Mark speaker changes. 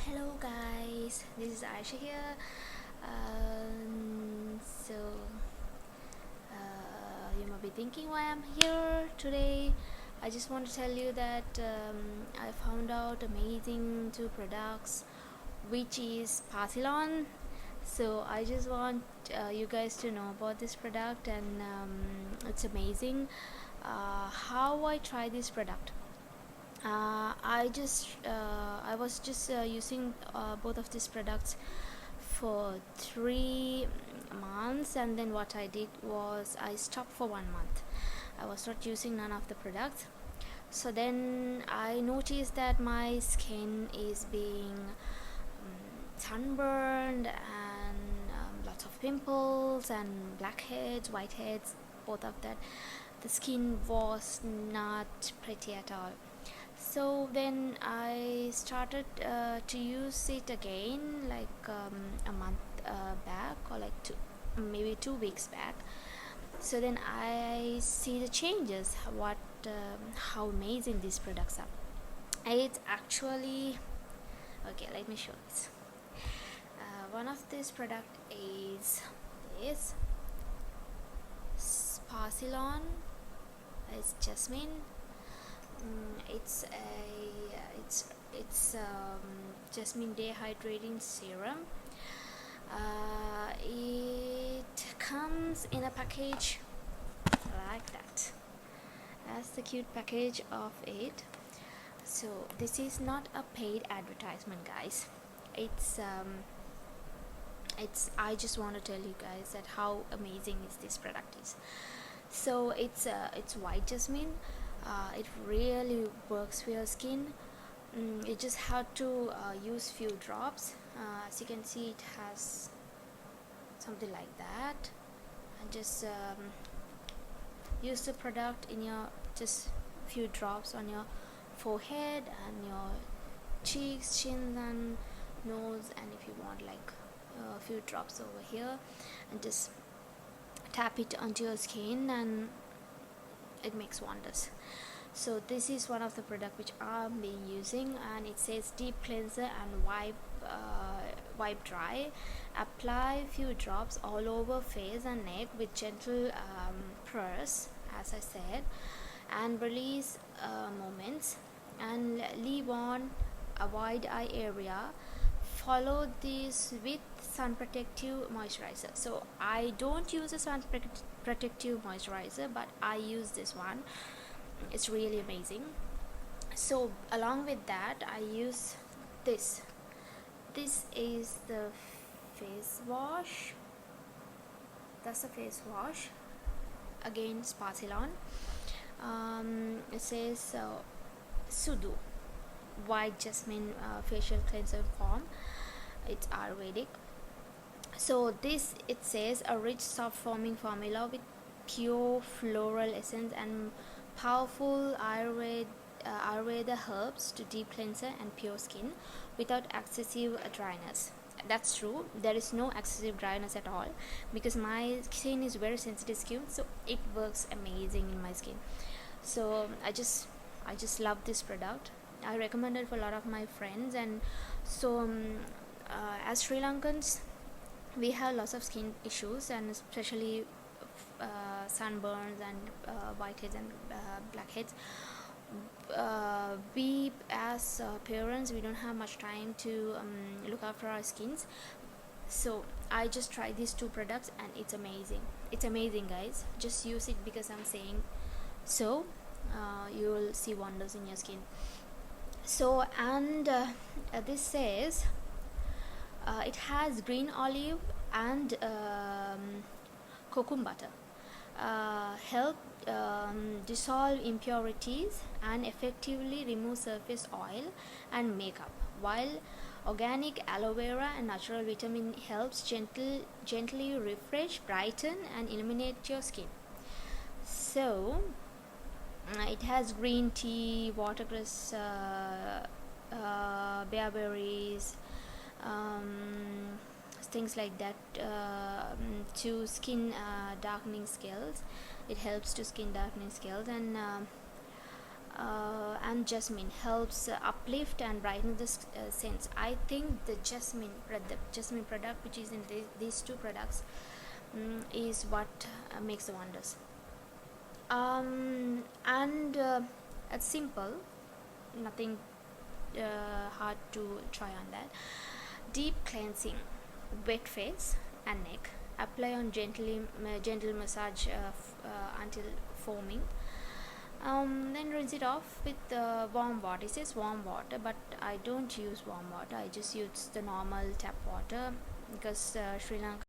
Speaker 1: Hello guys, this is Aisha here. So you might be thinking why I'm here today. I just want to tell you that I found out amazing two products, which is Spa Ceylon. So I just want you guys to know about this product, and it's amazing. How I try this product. I was just using both of these products for 3 months, and then what I did was I stopped for 1 month. I was not using none of the products. So then I noticed that my skin is being sunburned and lots of pimples and blackheads, whiteheads, both of that. The skin was not pretty at all. So then I started to use it again, like a month back, or like maybe 2 weeks back. So then I see the changes, how amazing these products are. It's actually okay. Let me show this. One of this product is this Spa Ceylon. It's jasmine. It's jasmine day hydrating serum. It comes in a package like that. That's the cute package of it. So this is not a paid advertisement, guys. It's I just want to tell you guys that how amazing is this product is. So it's white jasmine. It really works for your skin. You just have to use few drops. As you can see, it has something like that, and just use the product in your just few drops on your forehead and your cheeks, chin, and nose, and if you want, like a few drops over here, and just tap it onto your skin, and it makes wonders. So this is one of the product which I'm been using, and it says deep cleanser and wipe dry. Apply few drops all over face and neck with gentle press, as I said, and release moments, and leave on a wide eye area. Follow this with sun protective moisturizer. So I don't use a sun protective moisturizer, but I use this one. It's really amazing. So along with that, I use this. This is the face wash. That's the face wash. Again, Spa Ceylon. It says Sudu white jasmine facial cleanser form. It's Ayurvedic. So this, it says, a rich soft foaming formula with pure floral essence and powerful Ayurveda herbs to deep cleanser and pure skin without excessive dryness. That's true. There is no excessive dryness at all, because my skin is very sensitive skin, so it works amazing in my skin. So I just love this product. I recommend it for a lot of my friends. And so as Sri Lankans, we have lots of skin issues, and especially sunburns and whiteheads and blackheads. We as parents, we don't have much time to look after our skins. So I just tried these two products, and it's amazing, guys. Just use it, because I'm saying so. You will see wonders in your skin. So, and this says it has green olive and cocoa butter. Help dissolve impurities and effectively remove surface oil and makeup, while organic aloe vera and natural vitamin helps gently refresh, brighten, and illuminate your skin. So it has green tea, watercress, bearberries, things like that, to skin darkening scales. It helps to skin darkening scales, and and jasmine helps uplift and brighten the sense. I think the jasmine product which is in these two products is what makes the wonders. And it's simple, nothing hard to try on that. Deep cleansing, wet face and neck. Apply on gentle massage until foaming. Then rinse it off with warm water. It says warm water, but I don't use warm water. I just use the normal tap water because Sri Lanka